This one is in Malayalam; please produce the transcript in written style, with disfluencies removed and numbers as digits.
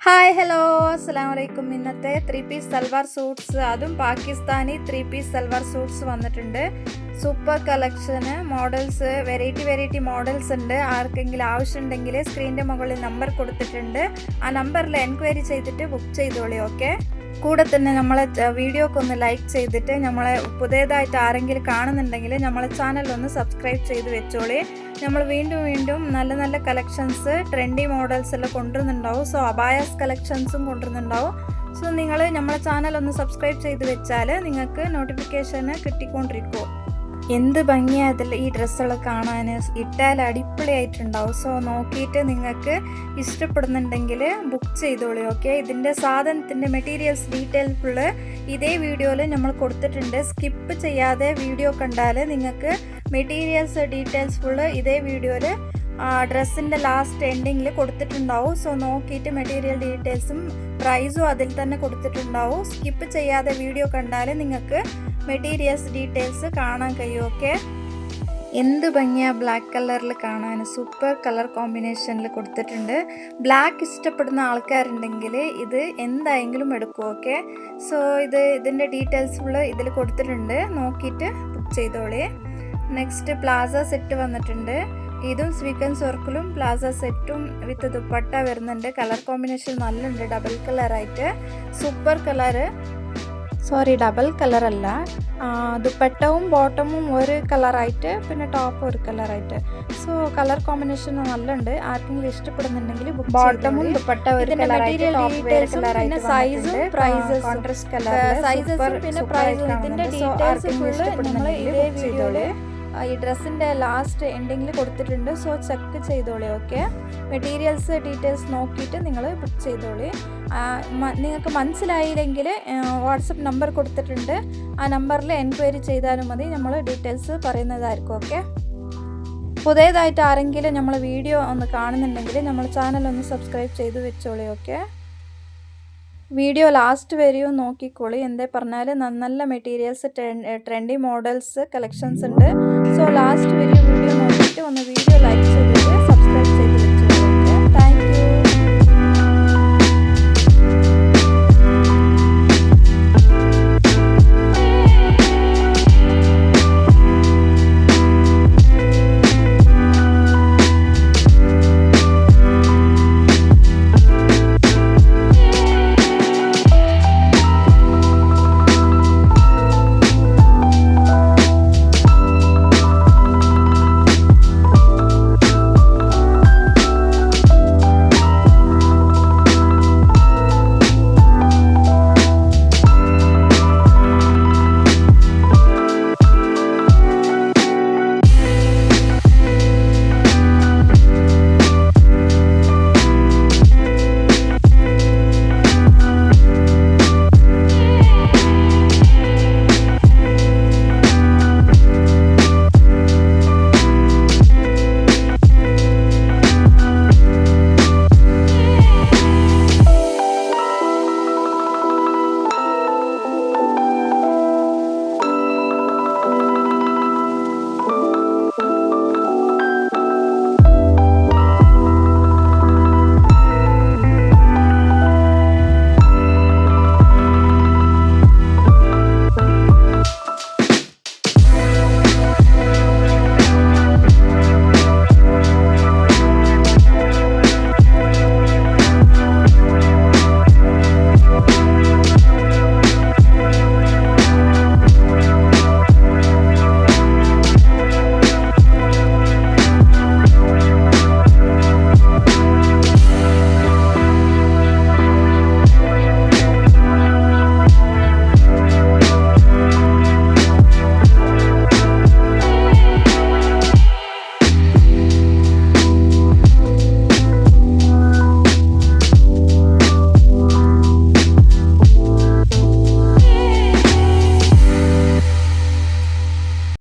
ഹായ് ഹലോ അസ്സലാമു അലൈക്കും. ഇന്നത്തെ 3 പീസ് സൽവാർ സൂട്ട്സ്, അതും പാകിസ്ഥാനി 3 പീസ് സൽവാർ സൂട്ട്സ് വന്നിട്ടുണ്ട്. സൂപ്പർ കളക്ഷന്, മോഡൽസ്, വെറൈറ്റി മോഡൽസ് ഉണ്ട്. ആർക്കെങ്കിലും ആവശ്യമുണ്ടെങ്കിൽ സ്ക്രീനിൻ്റെ മുകളിൽ നമ്പർ കൊടുത്തിട്ടുണ്ട്. ആ നമ്പറിൽ എൻക്വയറി ചെയ്തിട്ട് ബുക്ക് ചെയ്തോളി. ഓക്കെ, കൂടെ തന്നെ നമ്മളെ വീഡിയോക്ക് ഒന്ന് ലൈക്ക് ചെയ്തിട്ട് നമ്മളെ പുതിയതായിട്ട് ആരെങ്കിലും കാണുന്നുണ്ടെങ്കിൽ നമ്മളെ ചാനൽ ഒന്ന് സബ്സ്ക്രൈബ് ചെയ്ത് വെച്ചോളി. നമ്മൾ വീണ്ടും നല്ല നല്ല കളക്ഷൻസ്, ട്രെൻഡി മോഡൽസ് എല്ലാം കൊണ്ടുവരുന്നുണ്ടാവും. സോ അബായാസ് കളക്ഷൻസും കൊണ്ടുവരുന്നുണ്ടാവും. സോ നിങ്ങൾ നമ്മളെ ചാനൽ ഒന്ന് സബ്സ്ക്രൈബ് ചെയ്ത് വെച്ചാൽ നിങ്ങൾക്ക് നോട്ടിഫിക്കേഷന് കിട്ടിക്കൊണ്ടിരിക്കും. എന്ത് ഭംഗിയാണ് ഇതിൽ ഈ ഡ്രസ്സുകൾ കാണാൻ, ഇട്ടാൽ അടിപൊളിയായിട്ടുണ്ടാവും. സോ നോക്കിയിട്ട് നിങ്ങൾക്ക് ഇഷ്ടപ്പെടുന്നുണ്ടെങ്കിൽ ബുക്ക് ചെയ്തോളൂ. ഓക്കെ, ഇതിൻ്റെ സാധനത്തിൻ്റെ മെറ്റീരിയൽസ് ഡീറ്റെയിൽ ഫുള്ള് ഇതേ വീഡിയോയിൽ നമ്മൾ കൊടുത്തിട്ടുണ്ട്. സ്കിപ്പ് ചെയ്യാതെ വീഡിയോ കണ്ടാൽ നിങ്ങൾക്ക് മെറ്റീരിയൽസ് ഡീറ്റെയിൽസ് ഫുള്ള് ഇതേ വീഡിയോയിൽ ഡ്രസ്സിൻ്റെ ലാസ്റ്റ് എൻഡിങ്ങിൽ കൊടുത്തിട്ടുണ്ടാവും. സോ നോക്കിയിട്ട് മെറ്റീരിയൽ ഡീറ്റെയിൽസും പ്രൈസും അതിൽ തന്നെ കൊടുത്തിട്ടുണ്ടാവും. സ്കിപ്പ് ചെയ്യാതെ വീഡിയോ കണ്ടാൽ നിങ്ങൾക്ക് മെറ്റീരിയൽസ് ഡീറ്റെയിൽസ് കാണാൻ കഴിയും. ഓക്കെ, എന്ത് ഭംഗിയാണ് ബ്ലാക്ക് കളറിൽ കാണാൻ, സൂപ്പർ കളർ കോമ്പിനേഷനിൽ കൊടുത്തിട്ടുണ്ട്. ബ്ലാക്ക് ഇഷ്ടപ്പെടുന്ന ആൾക്കാരുണ്ടെങ്കിൽ ഇത് എന്തായെങ്കിലും എടുക്കും. ഓക്കെ, സോ ഇതിൻ്റെ ഡീറ്റെയിൽസ് ഫുള്ള് ഇതിൽ കൊടുത്തിട്ടുണ്ട്. നോക്കിയിട്ട് ബുക്ക് ചെയ്തോളേ. നെക്സ്റ്റ് പ്ലാസ സെറ്റ് വന്നിട്ടുണ്ട്. ഇതും സ്വീക്കൻസ് വർക്കിലും പ്ലാസ സെറ്റും വിത്ത് ദുപ്പട്ട വരുന്നുണ്ട്. കളർ കോമ്പിനേഷൻ നല്ലുണ്ട്, ഡബിൾ കളറായിട്ട്. സൂപ്പർ കളറ്, സോറി ഡബിൾ കളറല്ല, ദുപ്പട്ടവും ബോട്ടമും ഒരു കളറായിട്ട്, പിന്നെ ടോപ്പ് ഒരു കളറായിട്ട്. സോ കളർ കോമ്പിനേഷൻ നല്ലുണ്ട്. ആർക്കെങ്കിലും ഇഷ്ടപ്പെടുന്നുണ്ടെങ്കിൽ ബോട്ടമും ദുപ്പട്ട ഒരു കളറായിട്ട്, ടോപ്പ് വേറെ കളറായിട്ട്, സൈസും പ്രൈസസും കോൺട്രാസ്റ്റ് കളർ, സൈസസും പിന്നെ പ്രൈസും ഇതിൻ്റെ ഡീറ്റെയിൽസ് ഫുള്ള് നമ്മൾ ഇതേ വീഡിയോയിൽ ഈ ഡ്രസ്സിൻ്റെ ലാസ്റ്റ് എൻഡിങ്ങിൽ കൊടുത്തിട്ടുണ്ട്. സോ ചെക്ക് ചെയ്തോളി. ഓക്കെ, മെറ്റീരിയൽസ് ഡീറ്റെയിൽസ് നോക്കിയിട്ട് നിങ്ങൾ ബുക്ക് ചെയ്തോളി. നിങ്ങൾക്ക് മനസ്സിലായില്ലെങ്കിൽ വാട്സപ്പ് നമ്പർ കൊടുത്തിട്ടുണ്ട്. ആ നമ്പറിൽ എൻക്വയറി ചെയ്താലും മതി, നമ്മൾ ഡീറ്റെയിൽസ് പറയുന്നതായിരിക്കും. ഓക്കെ, പുതിയതായിട്ട് ആരെങ്കിലും നമ്മൾ വീഡിയോ ഒന്ന് കാണുന്നുണ്ടെങ്കിൽ നമ്മൾ ചാനൽ ഒന്ന് സബ്സ്ക്രൈബ് ചെയ്ത് വെച്ചോളി. ഓക്കെ, വീഡിയോ ലാസ്റ്റ് വരെയും നോക്കിക്കോളി. എന്താ പറഞ്ഞാൽ നല്ല മെറ്റീരിയൽസ്, ട്രെൻഡി മോഡൽസ് കളക്ഷൻസ് ഉണ്ട്. സോ ലാസ്റ്റ് വരെയും വീഡിയോ നോക്കിയിട്ട് ഒന്ന് വീഡിയോ ലൈക്ക് ചെയ്ത്